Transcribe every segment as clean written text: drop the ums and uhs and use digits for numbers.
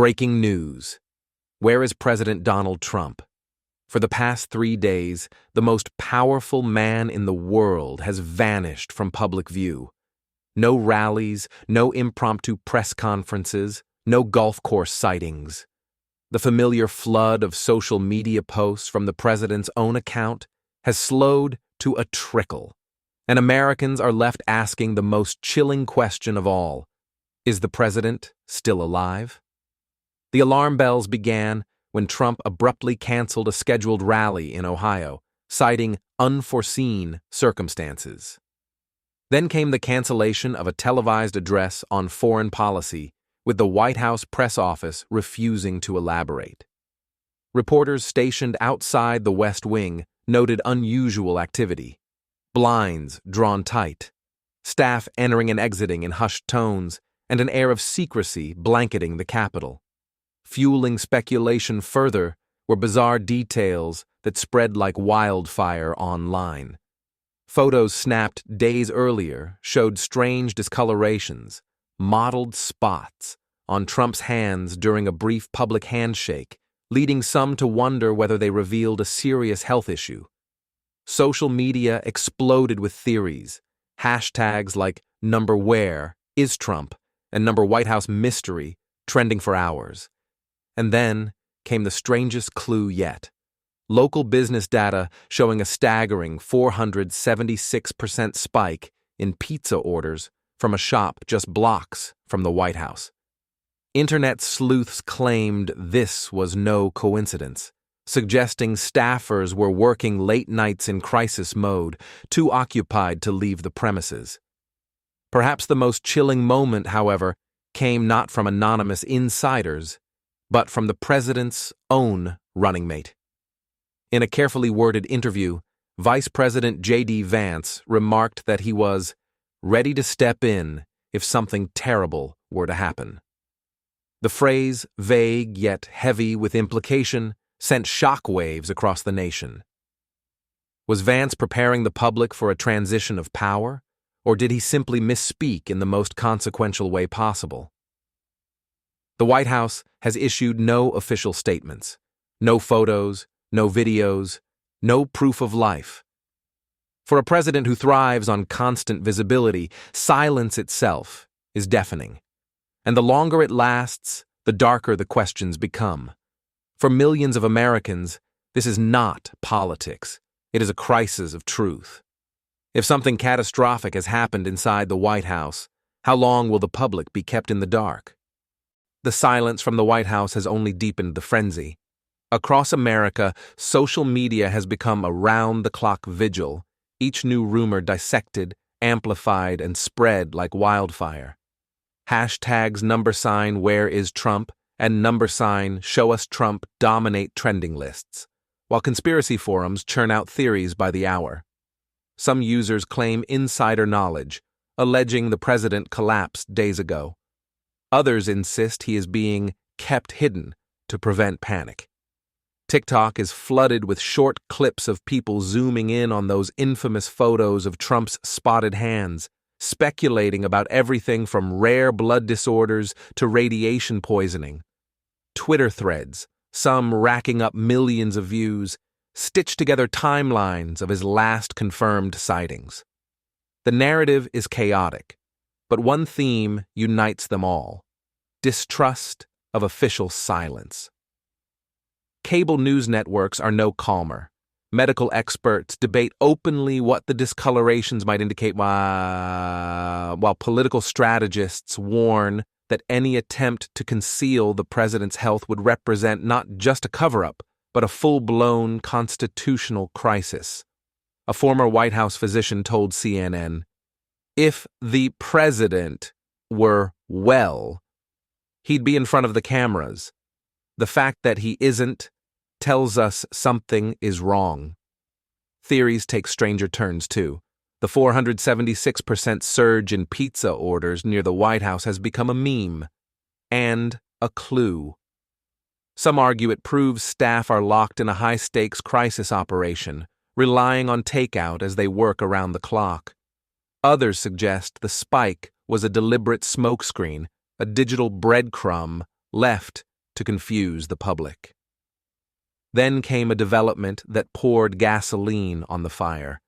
Breaking news. Where is President Donald Trump? For the past 3 days, the most powerful man in the world has vanished from public view. No rallies, no impromptu press conferences, no golf course sightings. The familiar flood of social media posts from the president's own account has slowed to a trickle, and Americans are left asking the most chilling question of all: is the president still alive? The alarm bells began when Trump abruptly canceled a scheduled rally in Ohio, citing unforeseen circumstances. Then came the cancellation of a televised address on foreign policy, with the White House press office refusing to elaborate. Reporters stationed outside the West Wing noted unusual activity: blinds drawn tight, staff entering and exiting in hushed tones, and an air of secrecy blanketing the Capitol. Fueling speculation further were bizarre details that spread like wildfire online. Photos snapped days earlier showed strange discolorations, mottled spots on Trump's hands during a brief public handshake, leading some to wonder whether they revealed a serious health issue. Social media exploded with theories, hashtags like #WhereIsTrump and #WhiteHouseMystery trending for hours. And then came the strangest clue yet: local business data showing a staggering 476% spike in pizza orders from a shop just blocks from the White House. Internet sleuths claimed this was no coincidence, suggesting staffers were working late nights in crisis mode, too occupied to leave the premises. Perhaps the most chilling moment, however, came not from anonymous insiders, but from the president's own running mate. In a carefully worded interview, Vice President J.D. Vance remarked that he was ready to step in if something terrible were to happen. The phrase, vague yet heavy with implication, sent shockwaves across the nation. Was Vance preparing the public for a transition of power, or did he simply misspeak in the most consequential way possible? The White House has issued no official statements, no photos, no videos, no proof of life. For a president who thrives on constant visibility, silence itself is deafening. And the longer it lasts, the darker the questions become. For millions of Americans, this is not politics. It is a crisis of truth. If something catastrophic has happened inside the White House, how long will the public be kept in the dark? The silence from the White House has only deepened the frenzy. Across America, social media has become a round-the-clock vigil, each new rumor dissected, amplified, and spread like wildfire. Hashtags #WhereIsTrump and #ShowUsTrump dominate trending lists, while conspiracy forums churn out theories by the hour. Some users claim insider knowledge, alleging the president collapsed days ago. Others insist he is being kept hidden to prevent panic. TikTok is flooded with short clips of people zooming in on those infamous photos of Trump's spotted hands, speculating about everything from rare blood disorders to radiation poisoning. Twitter threads, some racking up millions of views, stitch together timelines of his last confirmed sightings. The narrative is chaotic, but one theme unites them all: distrust of official silence. Cable news networks are no calmer. Medical experts debate openly what the discolorations might indicate, while political strategists warn that any attempt to conceal the president's health would represent not just a cover-up, but a full-blown constitutional crisis. A former White House physician told CNN, "If the president were well, he'd be in front of the cameras. The fact that he isn't tells us something is wrong." Theories take stranger turns, too. The 476% surge in pizza orders near the White House has become a meme and a clue. Some argue it proves staff are locked in a high-stakes crisis operation, relying on takeout as they work around the clock. Others suggest the spike was a deliberate smokescreen, a digital breadcrumb left to confuse the public. Then came a development that poured gasoline on the fire.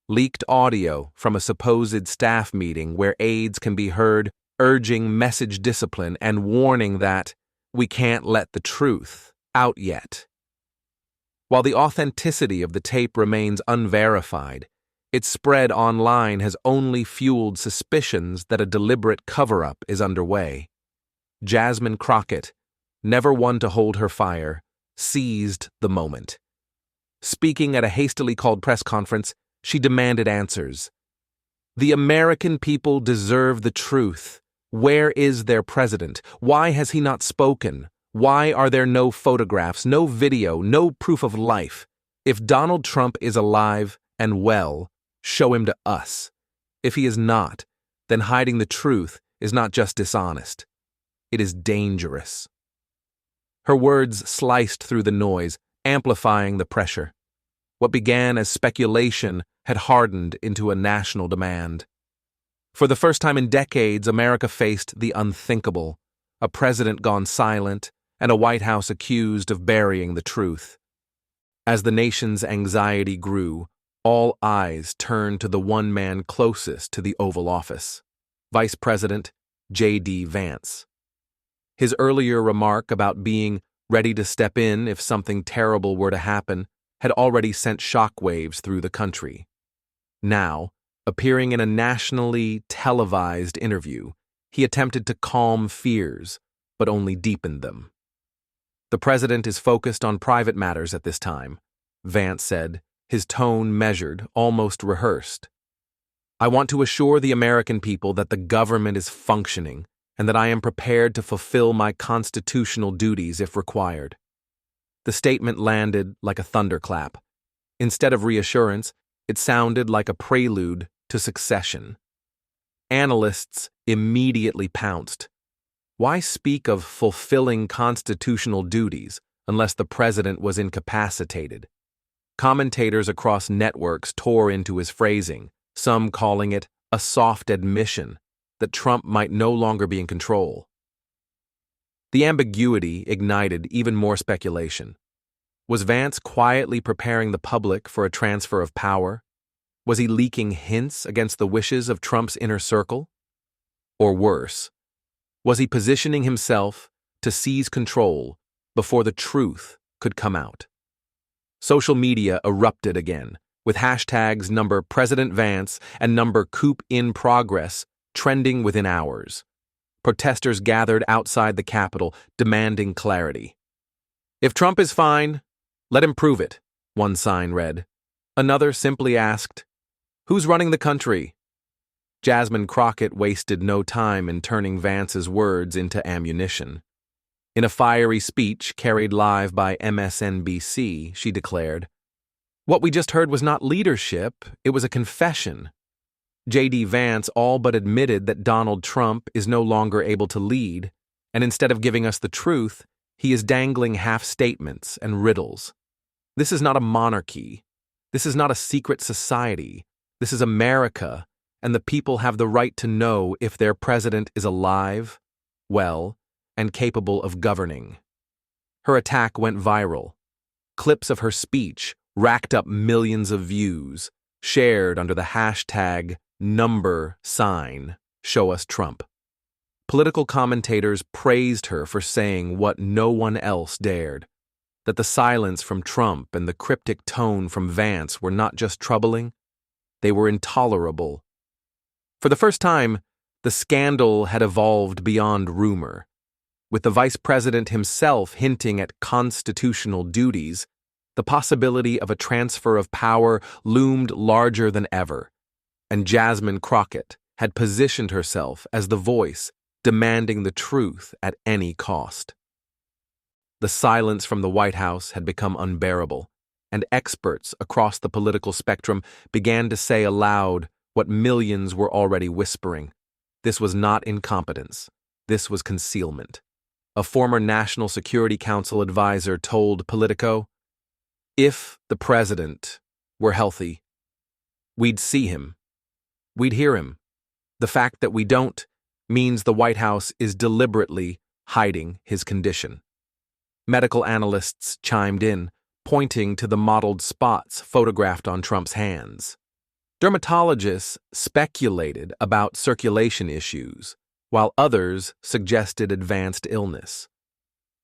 Leaked audio from a supposed staff meeting where aides can be heard urging message discipline and warning that we can't let the truth out yet. While the authenticity of the tape remains unverified, its spread online has only fueled suspicions that a deliberate cover-up is underway. Jasmine Crockett, never one to hold her fire, seized the moment. Speaking at a hastily called press conference, she demanded answers. The American people deserve the truth. Where is their president? Why has he not spoken? Why are there no photographs, no video, no proof of life? If Donald Trump is alive and well, show him to us. If he is not, then hiding the truth is not just dishonest. It is dangerous. Her words sliced through the noise, amplifying the pressure. What began as speculation had hardened into a national demand. For the first time in decades, America faced the unthinkable, a president gone silent and a White House accused of burying the truth. As the nation's anxiety grew, all eyes turned to the one man closest to the Oval Office, Vice President J.D. Vance. His earlier remark about being ready to step in if something terrible were to happen had already sent shockwaves through the country. Now, appearing in a nationally televised interview, he attempted to calm fears, but only deepened them. The president is focused on private matters at this time, Vance said, his tone measured, almost rehearsed. I want to assure the American people that the government is functioning and that I am prepared to fulfill my constitutional duties if required. The statement landed like a thunderclap. Instead of reassurance, it sounded like a prelude to succession. Analysts immediately pounced. Why speak of fulfilling constitutional duties unless the president was incapacitated? Commentators across networks tore into his phrasing, some calling it a soft admission that Trump might no longer be in control. The ambiguity ignited even more speculation. Was Vance quietly preparing the public for a transfer of power? Was he leaking hints against the wishes of Trump's inner circle? Or worse, was he positioning himself to seize control before the truth could come out? Social media erupted again, with hashtags number President Vance and number coup in progress trending within hours. Protesters gathered outside the Capitol, demanding clarity. If Trump is fine, let him prove it, one sign read. Another simply asked, who's running the country? Jasmine Crockett wasted no time in turning Vance's words into ammunition. In a fiery speech carried live by MSNBC, she declared, what we just heard was not leadership, it was a confession. J.D. Vance all but admitted that Donald Trump is no longer able to lead, and instead of giving us the truth, he is dangling half-statements and riddles. This is not a monarchy. This is not a secret society. This is America, and the people have the right to know if their president is alive, well, and capable of governing. Her attack went viral. Clips of her speech racked up millions of views, shared under the hashtag #ShowUsTrump. Political commentators praised her for saying what no one else dared, that the silence from Trump and the cryptic tone from Vance were not just troubling, they were intolerable. For the first time, the scandal had evolved beyond rumor. With the vice president himself hinting at constitutional duties, the possibility of a transfer of power loomed larger than ever, and Jasmine Crockett had positioned herself as the voice demanding the truth at any cost. The silence from the White House had become unbearable, and experts across the political spectrum began to say aloud what millions were already whispering. This was not incompetence. This was concealment. A former National Security Council advisor told Politico, if the president were healthy, we'd see him. We'd hear him. The fact that we don't means the White House is deliberately hiding his condition. Medical analysts chimed in, pointing to the mottled spots photographed on Trump's hands. Dermatologists speculated about circulation issues, while others suggested advanced illness.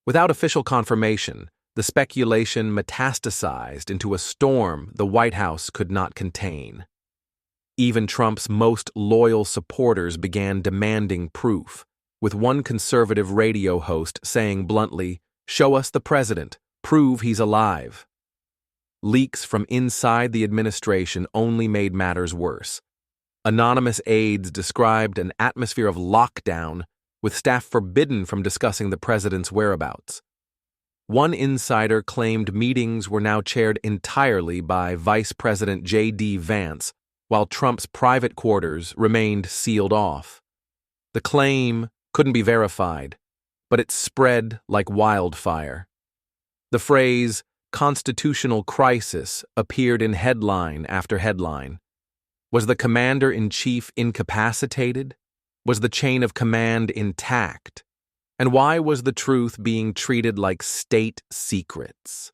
Without official confirmation, the speculation metastasized into a storm the White House could not contain. Even Trump's most loyal supporters began demanding proof, with one conservative radio host saying bluntly, "Show us the president, prove he's alive." Leaks from inside the administration only made matters worse. Anonymous aides described an atmosphere of lockdown, with staff forbidden from discussing the president's whereabouts. One insider claimed meetings were now chaired entirely by Vice President J.D. Vance, while Trump's private quarters remained sealed off. The claim couldn't be verified, but it spread like wildfire. The phrase, "constitutional crisis," appeared in headline after headline. Was the commander-in-chief incapacitated? Was the chain of command intact? And why was the truth being treated like state secrets?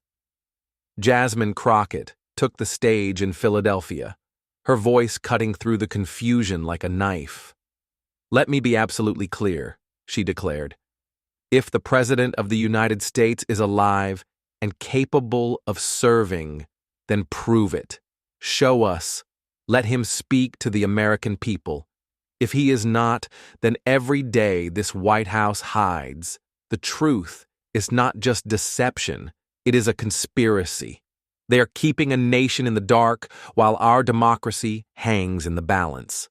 Jasmine Crockett took the stage in Philadelphia, her voice cutting through the confusion like a knife. "Let me be absolutely clear," she declared. "If the President of the United States is alive and capable of serving, then prove it. Show us. Let him speak to the American people. If he is not, then every day this White House hides. The truth is not just deception, it is a conspiracy. They are keeping a nation in the dark while our democracy hangs in the balance."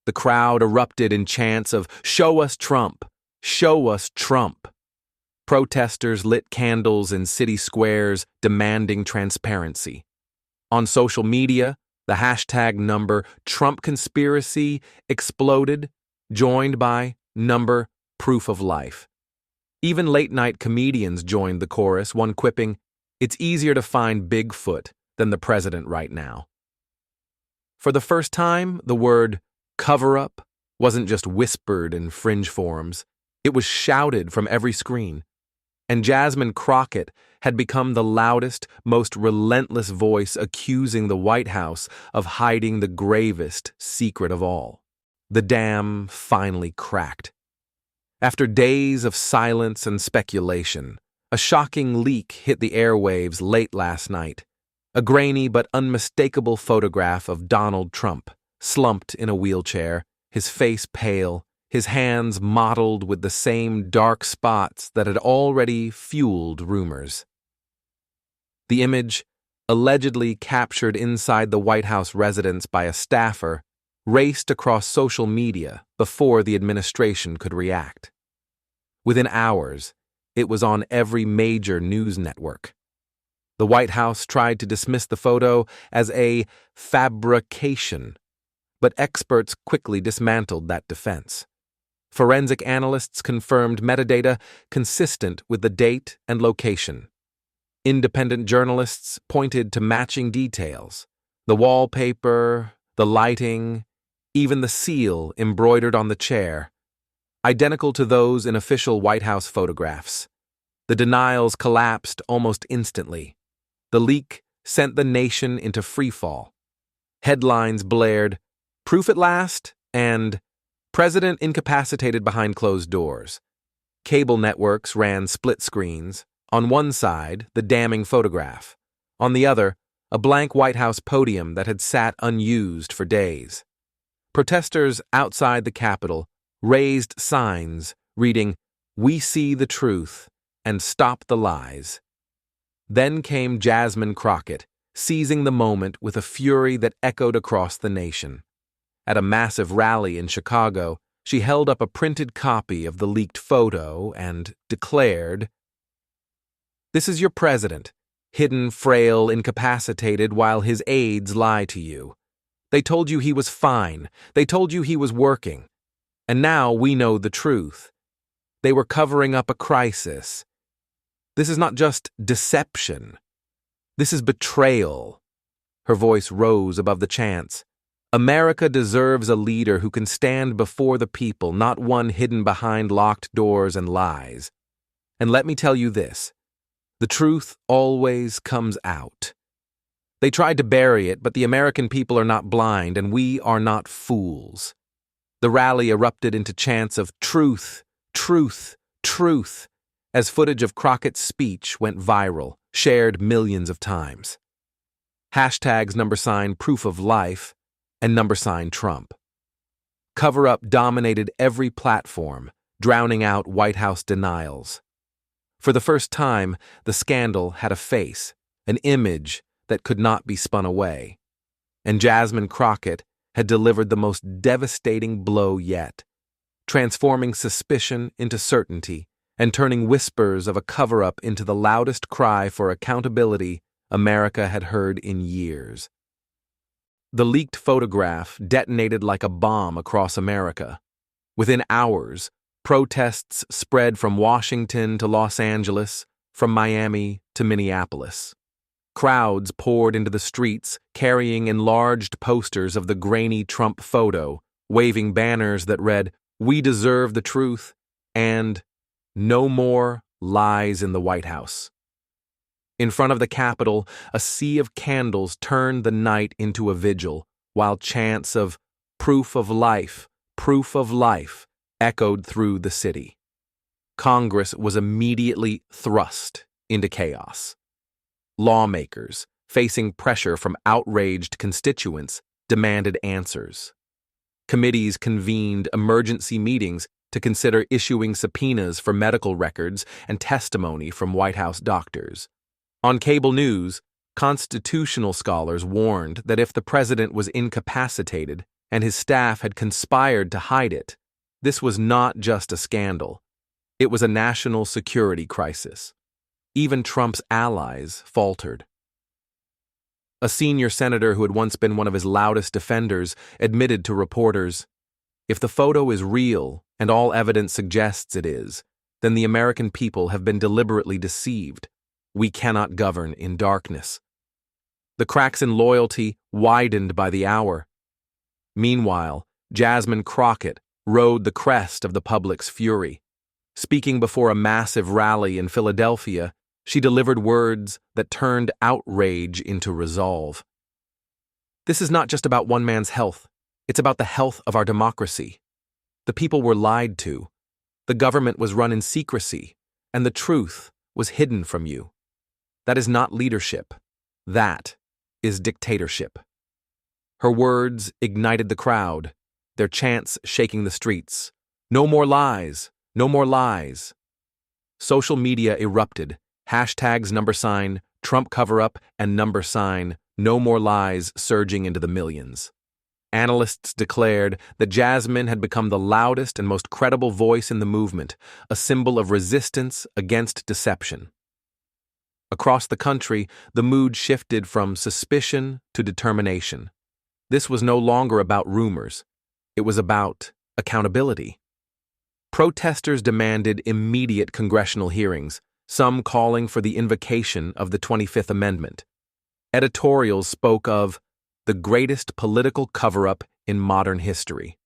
The crowd erupted in chants of, "Show us Trump! Show us Trump!" Protesters lit candles in city squares demanding transparency. On social media, the hashtag number Trump conspiracy exploded, joined by number proof of life. Even late-night comedians joined the chorus, one quipping, "It's easier to find Bigfoot than the president right now." For the first time, the word cover-up wasn't just whispered in fringe forums. It was shouted from every screen. And Jasmine Crockett had become the loudest, most relentless voice accusing the White House of hiding the gravest secret of all. The dam finally cracked. After days of silence and speculation, a shocking leak hit the airwaves late last night. A grainy but unmistakable photograph of Donald Trump, slumped in a wheelchair, his face pale, his hands mottled with the same dark spots that had already fueled rumors. The image, allegedly captured inside the White House residence by a staffer, raced across social media before the administration could react. Within hours, it was on every major news network. The White House tried to dismiss the photo as a fabrication, but experts quickly dismantled that defense. Forensic analysts confirmed metadata consistent with the date and location. Independent journalists pointed to matching details: the wallpaper, the lighting, even the seal embroidered on the chair, identical to those in official White House photographs. The denials collapsed almost instantly. The leak sent the nation into freefall. Headlines blared, "Proof at last," and "President incapacitated behind closed doors." Cable networks ran split screens. On one side, the damning photograph. On the other, a blank White House podium that had sat unused for days. Protesters outside the Capitol raised signs reading, "We see the truth," and "Stop the lies." Then came Jasmine Crockett, seizing the moment with a fury that echoed across the nation. At a massive rally in Chicago, she held up a printed copy of the leaked photo and declared, "This is your president, hidden, frail, incapacitated while his aides lie to you. They told you he was fine. They told you he was working. And now we know the truth. They were covering up a crisis. This is not just deception. This is betrayal." Her voice rose above the chants. "America deserves a leader who can stand before the people, not one hidden behind locked doors and lies. And let me tell you this, The truth always comes out. They tried to bury it, but the American people are not blind, and we are not fools. The rally erupted into chants of truth, truth, truth, as footage of Crockett's speech went viral, shared millions of times. Hashtags #proof of life and #Trump. Cover-up dominated every platform, drowning out White House denials. For the first time, the scandal had a face, an image that could not be spun away. And Jasmine Crockett had delivered the most devastating blow yet, transforming suspicion into certainty and turning whispers of a cover-up into the loudest cry for accountability America had heard in years. The leaked photograph detonated like a bomb across America. Within hours, protests spread from Washington to Los Angeles, from Miami to Minneapolis. Crowds poured into the streets, carrying enlarged posters of the grainy Trump photo, waving banners that read, "We deserve the truth," and "No more lies in the White House." In front of the Capitol, a sea of candles turned the night into a vigil, while chants of proof of life," echoed through the city. Congress was immediately thrust into chaos. Lawmakers, facing pressure from outraged constituents, demanded answers. Committees convened emergency meetings to consider issuing subpoenas for medical records and testimony from White House doctors. On cable news, constitutional scholars warned that if the president was incapacitated and his staff had conspired to hide it, this was not just a scandal. It was a national security crisis. Even Trump's allies faltered. A senior senator who had once been one of his loudest defenders admitted to reporters, "If the photo is real, and all evidence suggests it is, then the American people have been deliberately deceived. We cannot govern in darkness." The cracks in loyalty widened by the hour. Meanwhile, Jasmine Crockett rode the crest of the public's fury. Speaking before a massive rally in Philadelphia, she delivered words that turned outrage into resolve. "This is not just about one man's health. It's about the health of our democracy. The people were lied to. The government was run in secrecy, and the truth was hidden from you. That is not leadership. That is dictatorship." Her words ignited the crowd, their chants shaking the streets. "No more lies! No more lies!" Social media erupted. Hashtags #Trump cover-up and #No more lies surging into the millions. Analysts declared that Jasmine had become the loudest and most credible voice in the movement, a symbol of resistance against deception. Across the country, the mood shifted from suspicion to determination. This was no longer about rumors. It was about accountability. Protesters demanded immediate congressional hearings, some calling for the invocation of the 25th Amendment. Editorials spoke of the greatest political cover-up in modern history.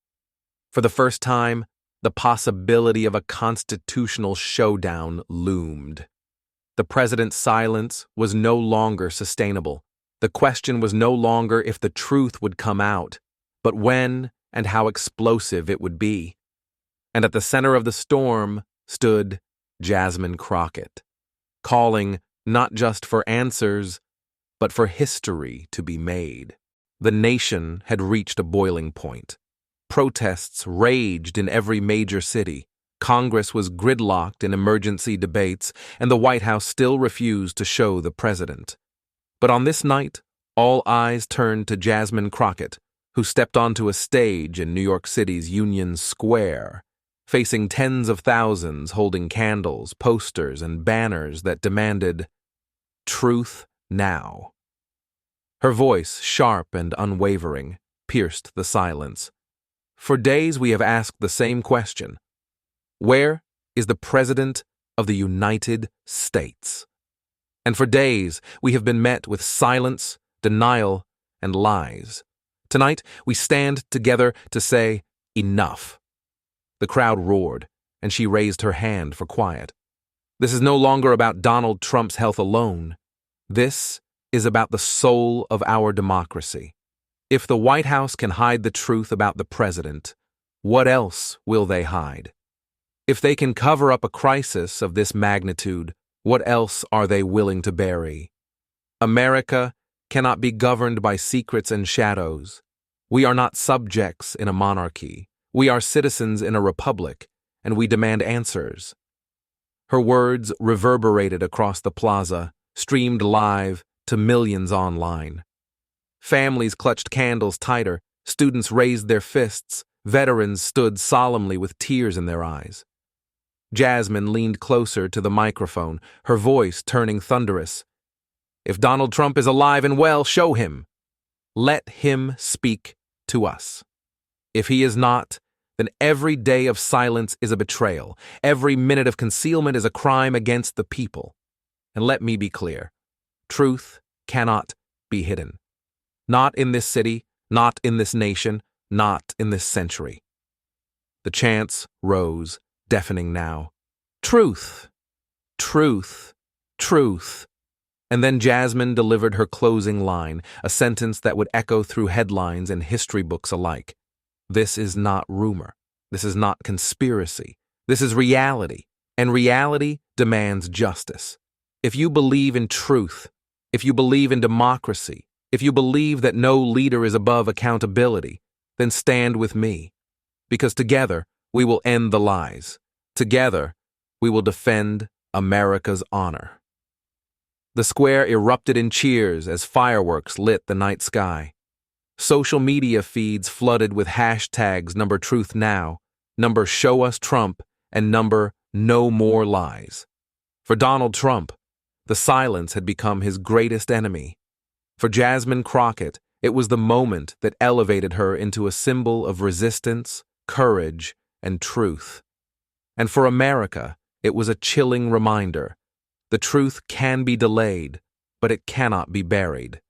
For the first time, the possibility of a constitutional showdown loomed. The president's silence was no longer sustainable. The question was no longer if the truth would come out, but when and how explosive it would be. And at the center of the storm stood Jasmine Crockett, calling not just for answers, but for history to be made. The nation had reached a boiling point. Protests raged in every major city. Congress was gridlocked in emergency debates, and the White House still refused to show the president. But on this night, all eyes turned to Jasmine Crockett, who stepped onto a stage in New York City's Union Square, facing tens of thousands holding candles, posters, and banners that demanded truth now. Her voice, sharp and unwavering, pierced the silence. For days we have asked the same question. Where is the President of the United States? And for days we have been met with silence, denial, and lies. Tonight we stand together to say, enough. The crowd roared, and she raised her hand for quiet. This is no longer about Donald Trump's health alone. This is about the soul of our democracy. If the White House can hide the truth about the president, what else will they hide? If they can cover up a crisis of this magnitude, what else are they willing to bury? America cannot be governed by secrets and shadows. We are not subjects in a monarchy. We are citizens in a republic, and we demand answers. Her words reverberated across the plaza, streamed live to millions online. Families clutched candles tighter, students raised their fists, veterans stood solemnly with tears in their eyes. Jasmine leaned closer to the microphone, her voice turning thunderous. If Donald Trump is alive and well, show him. Let him speak to us. If he is not, then every day of silence is a betrayal. Every minute of concealment is a crime against the people. And let me be clear, truth cannot be hidden. Not in this city, not in this nation, not in this century. The chants rose, deafening now. Truth, truth, truth. And then Jasmine delivered her closing line, a sentence that would echo through headlines and history books alike. This is not rumor. This is not conspiracy. This is reality, and reality demands justice. If you believe in truth, if you believe in democracy, if you believe that no leader is above accountability, then stand with me. Because together, we will end the lies. Together, we will defend America's honor. The square erupted in cheers as fireworks lit the night sky. Social media feeds flooded with hashtags number truth now, number show us Trump, and number no more lies. For Donald Trump, the silence had become his greatest enemy. For Jasmine Crockett, it was the moment that elevated her into a symbol of resistance, courage, and truth. And for America, it was a chilling reminder. The truth can be delayed, but it cannot be buried.